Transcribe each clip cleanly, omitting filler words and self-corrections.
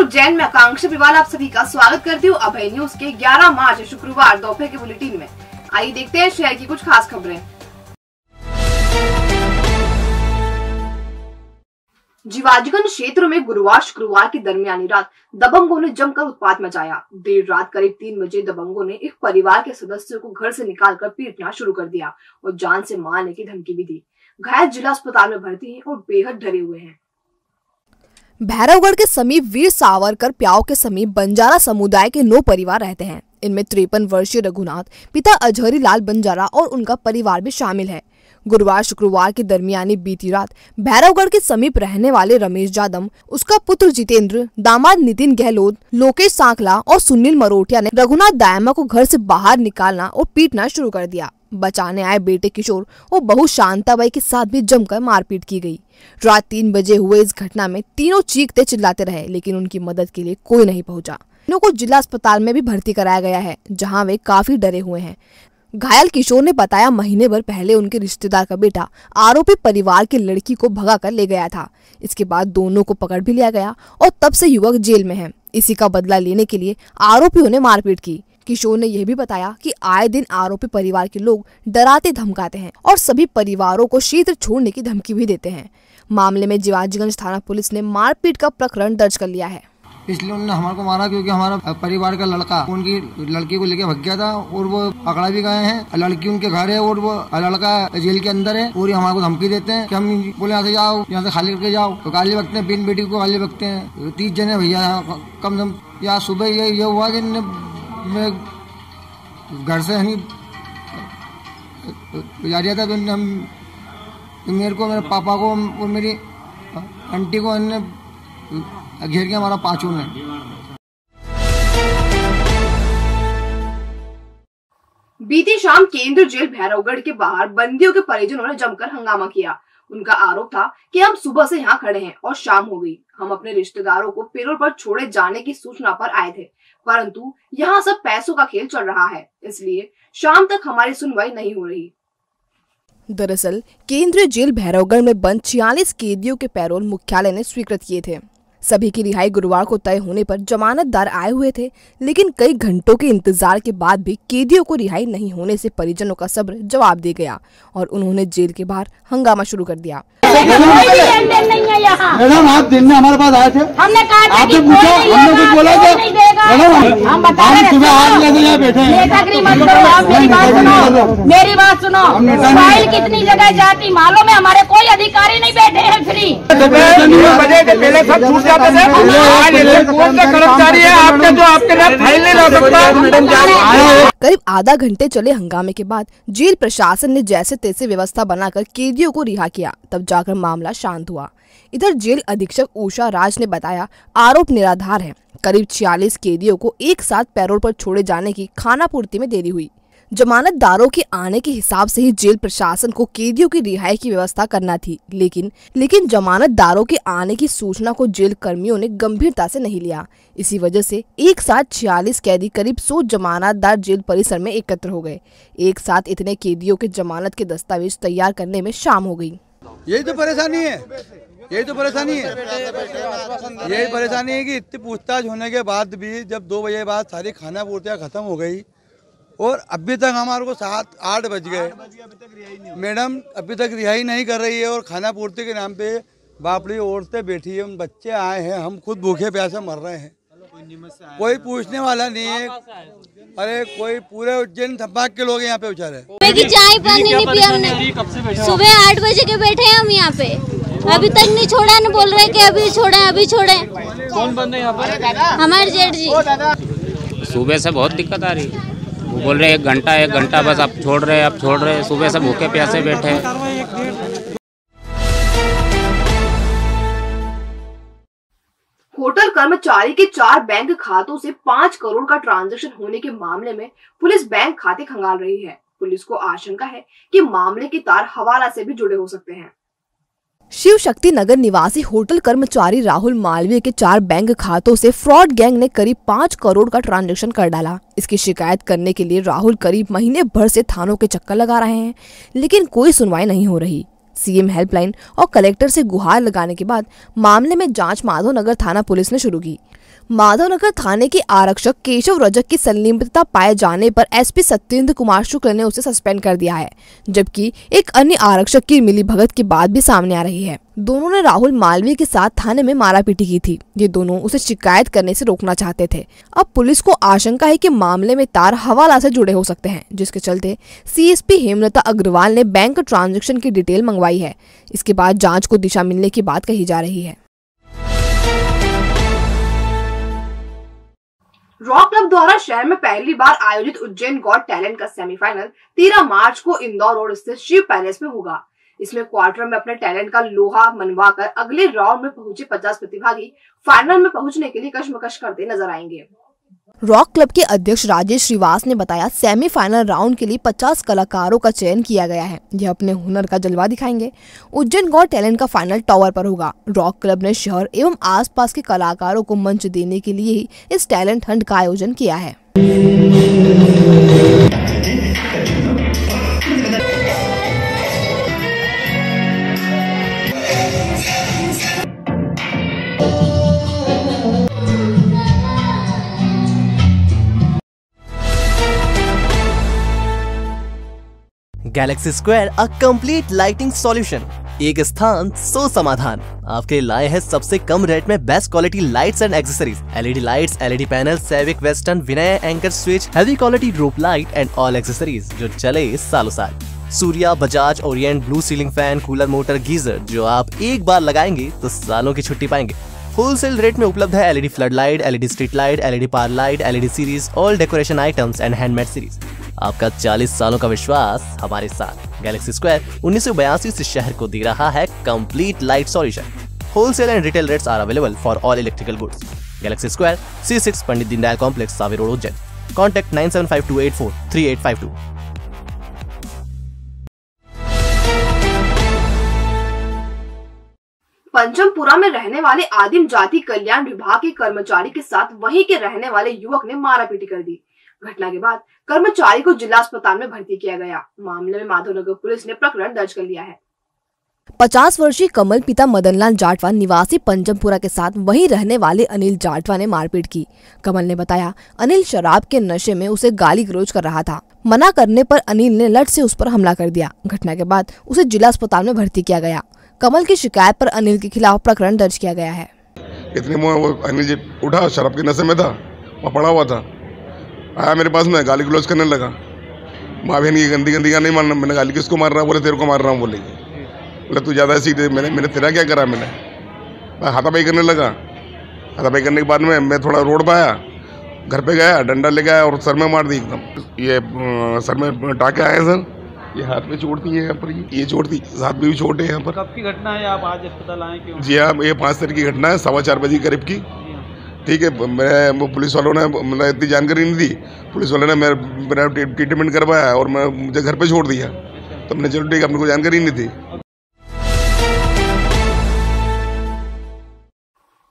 नमस्कार, उज्जैन में आकांक्षा पिवाल आप सभी का स्वागत करती हूँ अभय न्यूज के 11 मार्च शुक्रवार दोपहर के बुलेटिन में। आइए देखते हैं शहर की कुछ खास खबरें। जीवाजीगंज क्षेत्र में गुरुवार शुक्रवार की दरमियानी रात दबंगों ने जमकर उत्पात मचाया। देर रात करीब 3 बजे दबंगों ने एक परिवार के सदस्यों को घर से निकालकर पीटना शुरू कर दिया और जान से मारने की धमकी भी दी। घायल जिला अस्पताल में भर्ती हैं और बेहद डरे हुए हैं। भैरवगढ़ के समीप वीर सावरकर प्याव के समीप बंजारा समुदाय के 9 परिवार रहते हैं। इनमें 53 वर्षीय रघुनाथ, पिता अजहरी लाल बंजारा और उनका परिवार भी शामिल है। गुरुवार शुक्रवार की दरमियानी बीती रात भैरवगढ़ के समीप रहने वाले रमेश जादम, उसका पुत्र जितेंद्र, दामाद नितिन गहलोत, लोकेश सांकला और सुनील मरोटिया ने रघुनाथ दायमा को घर से बाहर निकालना और पीटना शुरू कर दिया। बचाने आए बेटे किशोर और बहू शांताबाई के साथ भी जमकर मारपीट की गई। रात 3 बजे हुए इस घटना में तीनों चीखते चिल्लाते रहे, लेकिन उनकी मदद के लिए कोई नहीं पहुंचा। तीनों को जिला अस्पताल में भी भर्ती कराया गया है, जहां वे काफी डरे हुए हैं। घायल किशोर ने बताया, महीने भर पहले उनके रिश्तेदार का बेटा आरोपी परिवार की लड़की को भगा कर ले गया था। इसके बाद दोनों को पकड़ भी लिया गया और तब से युवक जेल में है। इसी का बदला लेने के लिए आरोपियों ने मारपीट की। किशोर ने यह भी बताया कि आए दिन आरोपी परिवार के लोग डराते धमकाते हैं और सभी परिवारों को शीघ्र छोड़ने की धमकी भी देते हैं। मामले में जीवाजीगंज थाना पुलिस ने मारपीट का प्रकरण दर्ज कर लिया है। इसलिए उन्होंने हमारे को मारा क्योंकि हमारा परिवार का लड़का उनकी लड़की को लेके भाग गया था और वो पकड़ा भी गए हैं। लड़की उनके घर है और वो लड़का जेल के अंदर है। पूरी हमारे को धमकी देते हैं कि हम बोले यहाँ से जाओ, यहाँ से खाली करके जाओ, तो गाली बकते हैं। बिन बेटी को गाली बकते हैं। 30 जने भैया कम से कम। या सुबह ये हुआ कि मैं घर से नहीं गुजारिया था, तो मेरे को, मेरे पापा को और मेरी आंटी को घेर के हमारा पांचों ने। बीती शाम केंद्रीय जेल भैरवगढ़ के बाहर बंदियों के परिजनों ने जमकर हंगामा किया। उनका आरोप था कि हम सुबह से यहाँ खड़े हैं और शाम हो गई। हम अपने रिश्तेदारों को पैरोल पर छोड़े जाने की सूचना पर आए थे, परंतु यहाँ सब पैसों का खेल चल रहा है, इसलिए शाम तक हमारी सुनवाई नहीं हो रही। दरअसल केंद्रीय जेल भैरवगढ़ में बंद 46 कैदियों के पैरोल मुख्यालय ने स्वीकृत किए थे। सभी की रिहाई गुरुवार को तय होने पर जमानतदार आए हुए थे, लेकिन कई घंटों के इंतजार के बाद भी कैदियों को रिहाई नहीं होने से परिजनों का सब्र जवाब दे गया और उन्होंने जेल के बाहर हंगामा शुरू कर दिया। मैडम, आप दिन में हमारे पास आए थे, हमने कहा, आपने पूछा, हमने कुछ बोला था? मैडम, हम सुबह 8 बजे यहाँ बैठे हैं। मेरी बात सुनो, फाइल कितनी जगह जाती मालूम है? हमारे कोई अधिकारी नहीं बैठे हैं फ्री। पहले सब छूट जाते थे, कौन सा कर्मचारी है आपके जो आपके साथ फाइल नहीं ला सकता? करीब आधा घंटे चले हंगामे के बाद जेल प्रशासन ने जैसे तैसे व्यवस्था बनाकर कैदियों को रिहा किया, तब जाकर मामला शांत हुआ। इधर जेल अधीक्षक उषा राज ने बताया, आरोप निराधार है। करीब 46 कैदियों को एक साथ पैरोल पर छोड़े जाने की खानापूर्ति में देरी हुई। जमानतदारों के आने के हिसाब से ही जेल प्रशासन को कैदियों की रिहाई की व्यवस्था करना थी, लेकिन जमानतदारों के आने की सूचना को जेल कर्मियों ने गंभीरता से नहीं लिया। इसी वजह से एक साथ 46 कैदी करीब 100 जमानतदार जेल परिसर में एकत्र हो गए। एक साथ इतने कैदियों के जमानत के दस्तावेज तैयार करने में शाम हो गई। यही तो परेशानी है, यही परेशानी है कि इतनी पूछताछ होने के बाद भी जब 2 बजे बाद सारी खाना पूर्तियाँ खत्म हो गई और अभी तक हमारे को 7-8 बज गए। मैडम अभी तक रिहाई नहीं कर रही है और खाना पूर्ति के नाम पे बापड़ी औरतें बैठी है, उन बच्चे आए हैं, हम खुद भूखे प्यासे मर रहे हैं। कोई पूछने वाला नहीं है। अरे कोई पूरे उज्जैन थप्पाक के लोग यहाँ पे बेचारे। चाय पानी नहीं पिया हमने। सुबह 8 बजे के बैठे हैं हम यहाँ पे, अभी तक नहीं छोड़ा। न बोल रहे कि अभी छोड़े, अभी छोड़े। कौन बंद है यहाँ पर? हमारे जेठ जी। सुबह से बहुत दिक्कत आ रही है। वो बोल रहे 1 घंटा बस आप छोड़ रहे। सुबह से भूखे प्यासे बैठे। होटल कर्मचारी के 4 बैंक खातों से 5 करोड़ का ट्रांजैक्शन होने के मामले में पुलिस बैंक खाते खंगाल रही है। पुलिस को आशंका है कि मामले के तार हवाला से भी जुड़े हो सकते हैं। शिव शक्ति नगर निवासी होटल कर्मचारी राहुल मालवीय के 4 बैंक खातों से फ्रॉड गैंग ने करीब 5 करोड़ का ट्रांजैक्शन कर डाला। इसकी शिकायत करने के लिए राहुल करीब महीने भर से थानों के चक्कर लगा रहे हैं, लेकिन कोई सुनवाई नहीं हो रही। सीएम हेल्पलाइन और कलेक्टर से गुहार लगाने के बाद मामले में जांच माधव नगर थाना पुलिस ने शुरू की। माधवनगर थाने के आरक्षक केशव रजक की संलिप्तता पाए जाने पर एसपी सत्येंद्र कुमार शुक्ल ने उसे सस्पेंड कर दिया है, जबकि एक अन्य आरक्षक की मिलीभगत की बात भी सामने आ रही है। दोनों ने राहुल मालवीय के साथ थाने में मारापीटी की थी। ये दोनों उसे शिकायत करने से रोकना चाहते थे। अब पुलिस को आशंका है कि मामले में तार हवाला से जुड़े हो सकते हैं, जिसके चलते सीएसपी हेमलता अग्रवाल ने बैंक ट्रांजैक्शन की डिटेल मंगवाई है। इसके बाद जांच को दिशा मिलने की बात कही जा रही है। रॉक क्लब द्वारा शहर में पहली बार आयोजित उज्जैन गॉट टैलेंट का सेमीफाइनल 13 मार्च को इंदौर रोड स्थित शिव पैलेस में होगा। इसमें क्वार्टर में अपने टैलेंट का लोहा मनवाकर अगले राउंड में पहुंचे 50 प्रतिभागी फाइनल में पहुंचने के लिए कश्मकश करते नजर आएंगे। रॉक क्लब के अध्यक्ष राजेश श्रीवास ने बताया, सेमीफाइनल राउंड के लिए 50 कलाकारों का चयन किया गया है। यह अपने हुनर का जलवा दिखाएंगे। उज्जैन गॉट टैलेंट का फाइनल टावर पर होगा। रॉक क्लब ने शहर एवं आसपास के कलाकारों को मंच देने के लिए ही इस टैलेंट हंट का आयोजन किया है। Galaxy Square a complete lighting solution. एक स्थान सो समाधान आपके लिए लाए हैं सबसे कम रेट में best quality lights and accessories. LED lights, LED panel, सैविक western, Vinay anchor switch, heavy quality rope light and all accessories जो चले सालों साल। Surya, Bajaj, Orient, blue ceiling fan, cooler, motor, geyser जो आप एक बार लगाएंगे तो सालों की छुट्टी पाएंगे। होलसेल रेट में उपलब्ध है LED flood light, LED street light, LED power light, LED series, all decoration items and handmade series. आपका 40 सालों का विश्वास हमारे साथ। गैलेक्सी स्क्वायर 1982 से शहर को दे रहा है complete light solution. Wholesale and retail rates are available for all electrical goods. Galaxy Square C6 Pandit Deendayal complex, Savi road, Ujjain. Contact 9752843852। Panchampura में रहने वाले आदिम जाति कल्याण विभाग के कर्मचारी के साथ वहीं के रहने वाले युवक ने मारापीटी कर दी। घटना के बाद कर्मचारी को जिला अस्पताल में भर्ती किया गया। मामले में माधवनगर पुलिस ने प्रकरण दर्ज कर लिया है। 50 वर्षीय कमल पिता मदनलाल जाटवा निवासी पंचमपुरा के साथ वहीं रहने वाले अनिल जाटवा ने मारपीट की। कमल ने बताया, अनिल शराब के नशे में उसे गाली गलौज कर रहा था। मना करने पर अनिल ने लठ से उस पर हमला कर दिया। घटना के बाद उसे जिला अस्पताल में भर्ती किया गया। कमल की शिकायत पर अनिल के खिलाफ प्रकरण दर्ज किया गया है। इतने में वो अनिल जी उठा, शराब के नशे में था, वहाँ पड़ा हुआ था, आया मेरे पास में गाली गलौज करने लगा। माँ बहन की गंदी गंदी नहीं मारना, मैंने गाली किसको मार रहा, बोले तेरे को मार रहा हूँ। बोले तू ज़्यादा सीधे, मैंने तेरा क्या करा, मैंने हाथापाई करने लगा। हाथापाई करने के बाद में मैं थोड़ा रोड पर आया, घर पे गया, डंडा ले गया और सर में मार दी एकदम। ये सर में टाके आए सर, ये हाथ में चोट थी, यहाँ पर ये चोट थी, हाथ में भी चोट है यहाँ पर। कब की घटना है, आप आज अस्पताल आए क्यों? जी हाँ, ये 5 तारीख की घटना है, 4:15 बजे करीब की। ठीक है, मैं पुलिस वालों ने मतलब इतनी जानकारी नहीं दी। पुलिस वालों ने मेरा ट्रीटमेंट करवाया और मुझे घर पे छोड़ दिया। तो मैंने चलो ठीक है, अपने को जानकारी नहीं थी।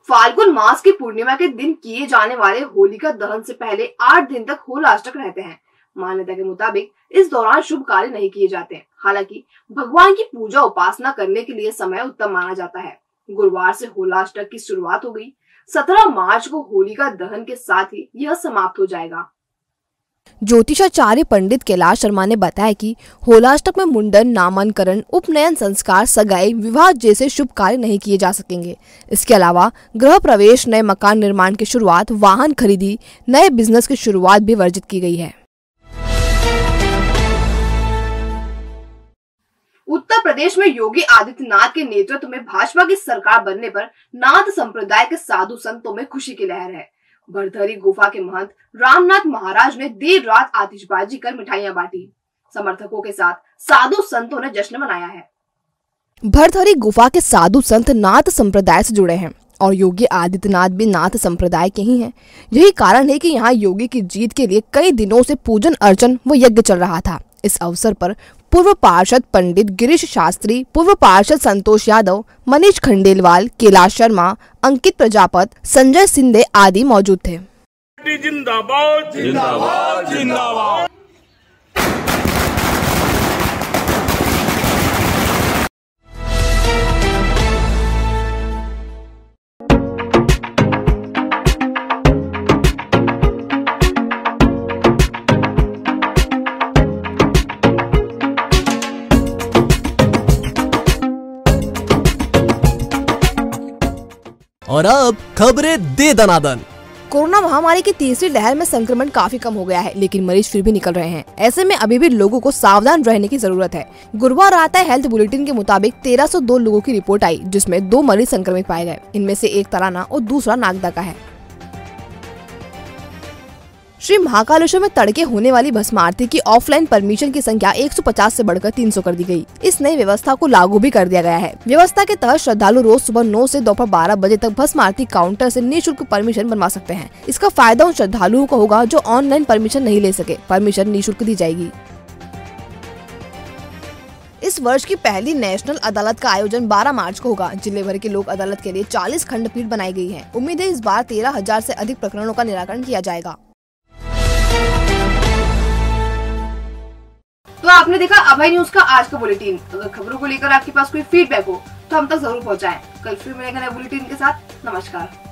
फाल्गुन मास की पूर्णिमा के दिन किए जाने वाले होलिका दहन से पहले 8 दिन तक होलाष्टक रहते हैं। मान्यता के मुताबिक इस दौरान शुभ कार्य नहीं किए जाते। हालांकि भगवान की पूजा उपासना करने के लिए समय उत्तम माना जाता है। गुरुवार से होलाष्टक की शुरुआत हो गई। 17 मार्च को होलिका दहन के साथ ही यह समाप्त हो जाएगा। ज्योतिषाचार्य पंडित कैलाश शर्मा ने बताया कि होलाष्टक में मुंडन, नामांकन, उपनयन संस्कार, सगाई, विवाह जैसे शुभ कार्य नहीं किए जा सकेंगे। इसके अलावा गृह प्रवेश, नए मकान निर्माण की शुरुआत, वाहन खरीदी, नए बिजनेस की शुरुआत भी वर्जित की गई है। उत्तर प्रदेश में योगी आदित्यनाथ के नेतृत्व में भाजपा की सरकार बनने पर नाथ संप्रदाय के साधु संतों में खुशी की लहर है। भरथरी गुफा के महंत रामनाथ महाराज ने देर रात आतिशबाजी कर मिठाइयां बांटी। समर्थकों के साथ साधु संतों ने जश्न मनाया है। भरथरी गुफा के साधु संत नाथ संप्रदाय से जुड़े हैं और योगी आदित्यनाथ भी नाथ संप्रदाय के ही हैं। यही कारण है कि यहाँ योगी की जीत के लिए कई दिनों से पूजन अर्चन व यज्ञ चल रहा था। इस अवसर पर पूर्व पार्षद पंडित गिरीश शास्त्री, पूर्व पार्षद संतोष यादव, मनीष खंडेलवाल, कैलाश शर्मा, अंकित प्रजापत, संजय सिंधे आदि मौजूद थे। जिंदाबाद जिंदाबाद जिंदाबाद। और अब खबरें दे दनादन। कोरोना महामारी की तीसरी लहर में संक्रमण काफी कम हो गया है, लेकिन मरीज फिर भी निकल रहे हैं। ऐसे में अभी भी लोगों को सावधान रहने की जरूरत है। गुरुवार रात हेल्थ बुलेटिन के मुताबिक 1302 लोगों की रिपोर्ट आई, जिसमें 2 मरीज संक्रमित पाए गए। इनमें से एक तराना और दूसरा नागदा का है। श्री महाकालेश्वर में तड़के होने वाली भस्म आरती की ऑफलाइन परमिशन की संख्या 150 से बढ़कर 300 कर दी गई। इस नई व्यवस्था को लागू भी कर दिया गया है। व्यवस्था के तहत श्रद्धालु रोज सुबह 9 से दोपहर 12 बजे तक भस्म आरती काउंटर से निःशुल्क परमिशन बनवा सकते हैं। इसका फायदा उन श्रद्धालुओं को होगा जो ऑनलाइन परमिशन नहीं ले सके। परमिशन निःशुल्क दी जाएगी। इस वर्ष की पहली नेशनल अदालत का आयोजन 12 मार्च को होगा। जिले भर के लोक अदालत के लिए 40 खंडपीठ बनाई गई है। उम्मीद है इस बार 13,000 से अधिक प्रकरणों का निराकरण किया जाएगा। तो आपने देखा अभय न्यूज का आज का बुलेटिन। अगर खबरों को लेकर आपके पास कोई फीडबैक हो तो हम तक जरूर पहुंचाएं। कल फिर मिलेंगे नए बुलेटिन के साथ। नमस्कार।